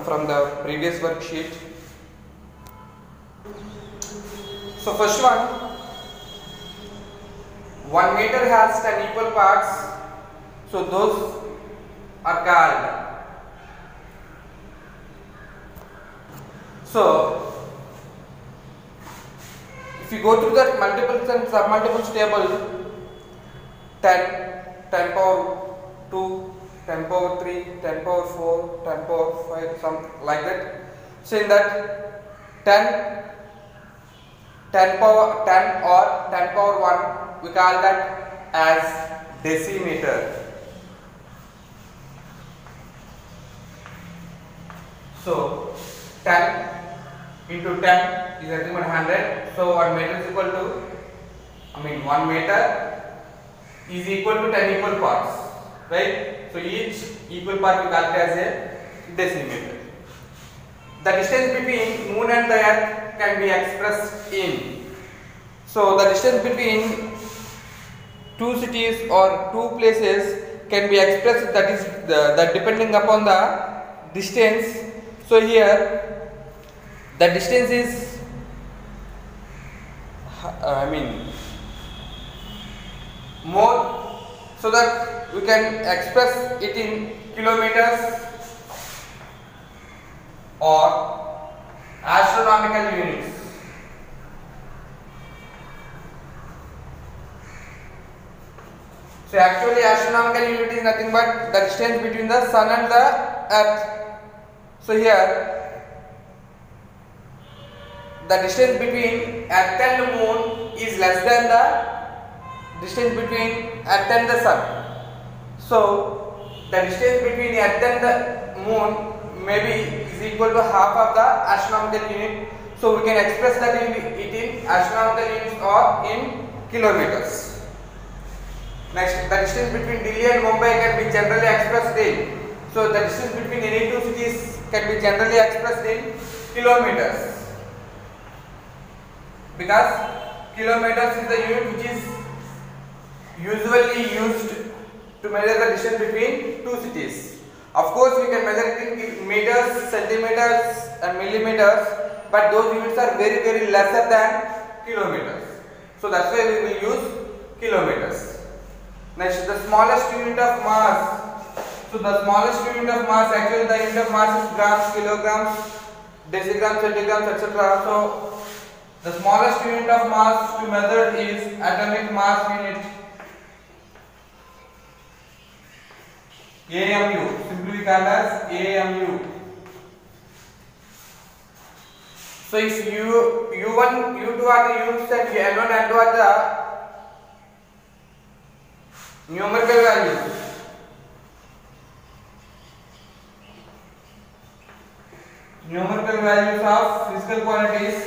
from the previous worksheet. So first one, 1 meter has 10 equal parts, so those are called. So if you go through that multiples and submultiples table, 10, 10 power 2, 10 power 3, 10 power 4, 10 power 5, something like that. So in that 10 power 10 or 10 power 1, we call that as decimeter. So 10 into 10 is nothing but 100. So 1 meter is equal to, 1 meter is equal to 10 equal parts, right? So each equal part we call it as a decimeter. The distance between moon and the earth can be expressed in. So the distance between two cities or two places can be expressed, that is that depending upon the distance. So here the distance is more, so that we can express it in kilometers or astronomical units. So actually astronomical unit is nothing but the distance between the sun and the earth. So here the distance between earth and the moon is less than the distance between earth and the sun. So the distance between earth and the moon maybe is equal to half of the astronomical unit. So we can express that in astronomical units or in kilometers. Next, the distance between Delhi and Mumbai can be generally expressed in. So the distance between any two cities can be generally expressed in kilometers, because kilometers is the unit which is usually used to measure the distance between two cities. Of course, we can measure it in meters, centimeters and millimeters, but those units are very, very lesser than kilometers. So that's why we will use kilometers. Next, the smallest unit of mass. So the smallest unit of mass, actually the unit of mass is grams, kilograms, decigrams, centigrams, etc. So the smallest unit of mass to measure is atomic mass unit, AMU, simply called as AMU. So if U1, U2 are the units and N1, N2 are the numerical values. Numerical values of physical quantities.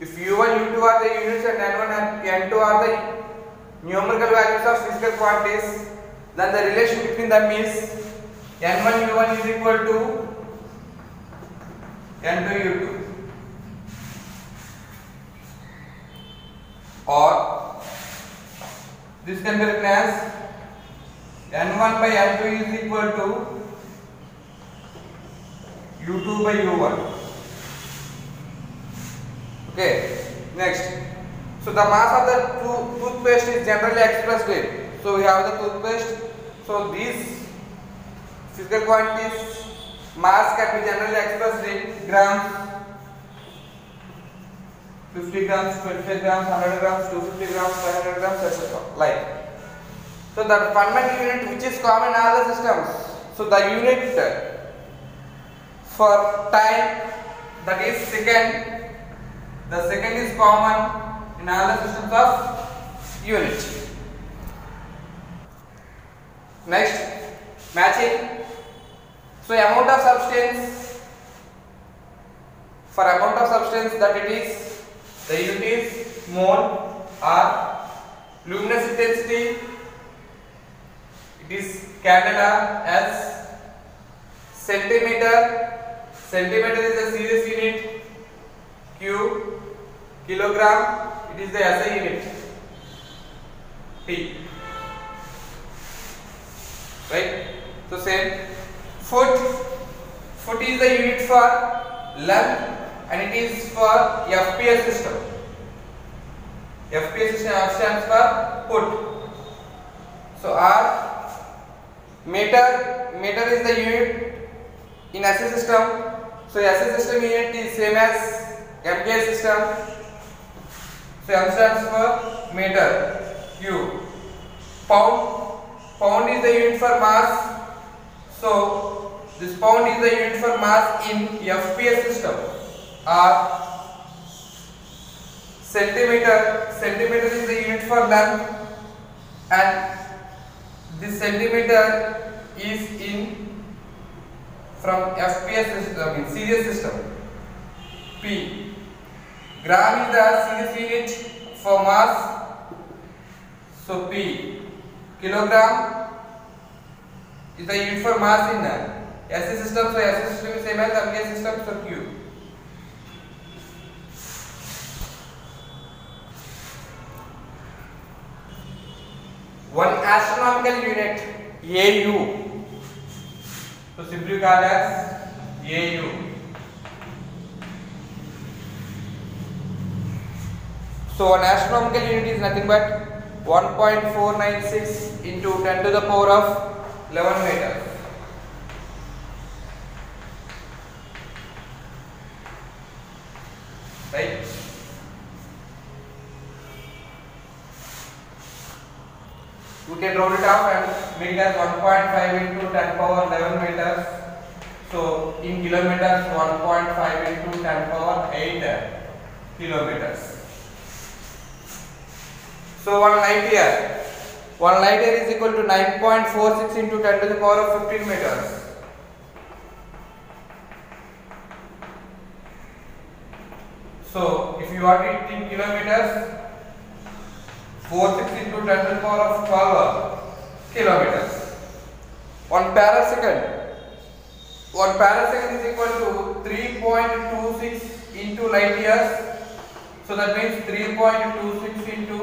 If U1, U2 are the units and N1 and N2 are the numerical values of physical quantities, then the relation between them is N1 U1 is equal to N2 U2, or this can be written as N1 by N2 is equal to U2 by U1. Okay, next. So the mass of the toothpaste is generally expressed in. So we have the toothpaste. So these physical quantities mass can be generally expressed in grams, 50 grams, 25 grams, 100 grams, 250 grams, 500 grams, etc. Like. So the fundamental unit which is common in all the systems. So the unit for time, that is second. The second is common in all the systems of unit. Next, matching. So amount of substance, for amount of substance that it is, the unit is mole, or luminous intensity, it is candela, as centimeter. Centimeter is the series unit, Q, kilogram, it is the SI unit, T. Right? So same. Foot, Foot is the unit for length and it is for FPS system. FPS system stands for foot. So R meter is the unit in SI system. So SI system unit is same as MKS system. So M stands for meter. U. Pound is the unit for mass. So this pound is the unit for mass in FPS system. R. Centimeter is the unit for length, and this centimeter is in from FPS system in series system. P. Gram is the series unit for mass. So P. Kilogram is the unit for mass in SI system. So SI system is same as MKS system. So Q. One astronomical unit AU. So simply called as AU. So one astronomical unit is nothing but 1.496 into 10 to the power of 11 meters. Right? We can roll it off and make it as 1.5 into 10 power 11 meters. So in kilometers, 1.5 into 10 power 8 kilometers. So one light year is equal to 9.46 into 10 to the power of 15 meters. So if you want it in kilometers, 46 into 10 to the power of 12 kilometers. One parasecond is equal to 3.26 into light years. So that means 3.26 into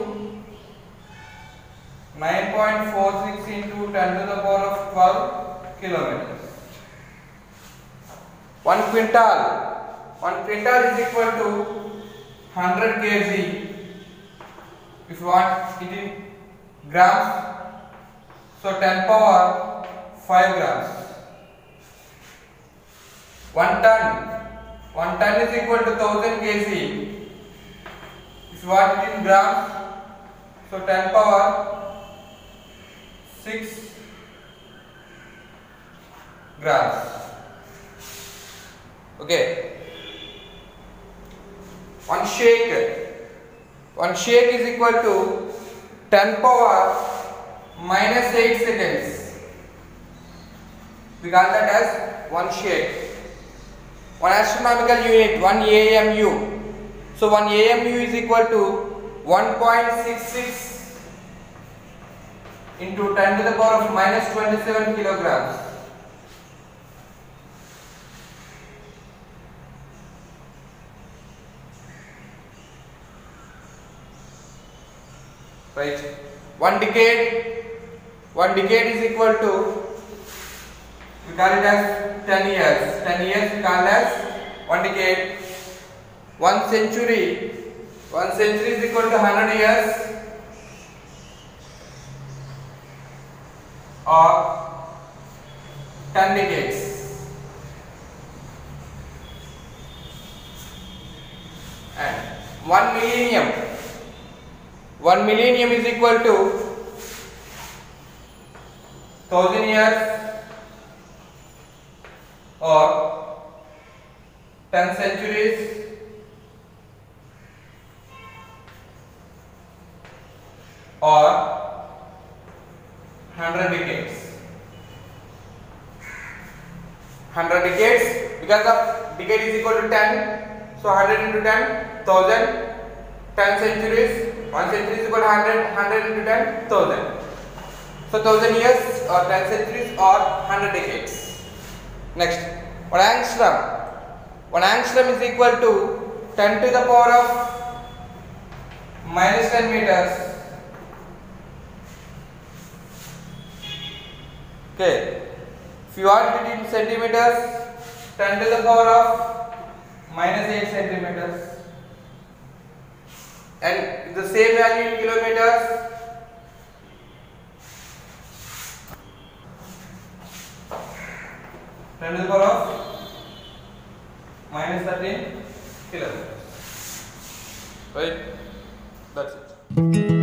9.46 into 10 to the power of 12 kilometers. 1 quintal is equal to 100 kg. If you want it in grams, so 10 power 5 grams. 1 ton is equal to 1000 kg. If you want it in grams, so 10 power 6 grams. Okay. One shake is equal to 10 power minus 8 seconds. We call that as one shake. One astronomical unit, 1 AMU. So 1 AMU is equal to 1.66 into 10 to the power of minus 27 kilograms. Right. One decade is equal to, we call it as 10 years. 10 years we call as one decade. 1 century is equal to 100 years, or 10 decades. And 1 millennium is equal to 1000 years, or 10 centuries, or 100 decades. 100 decades, because of decade is equal to 10, so 100 into 10, 1000. 10 centuries, 1 century is equal to 100, 100 into 10, 1000. So 1000 years, or 10 centuries, or 100 decades. Next, 1 angstrom. 1 angstrom is equal to 10 to the power of minus 10 meters. Okay. If you want it in centimeters, 10 to the power of minus 8 centimeters, and the same value in kilometers. Ten to the power of minus 13 kilometers. Right? That's it.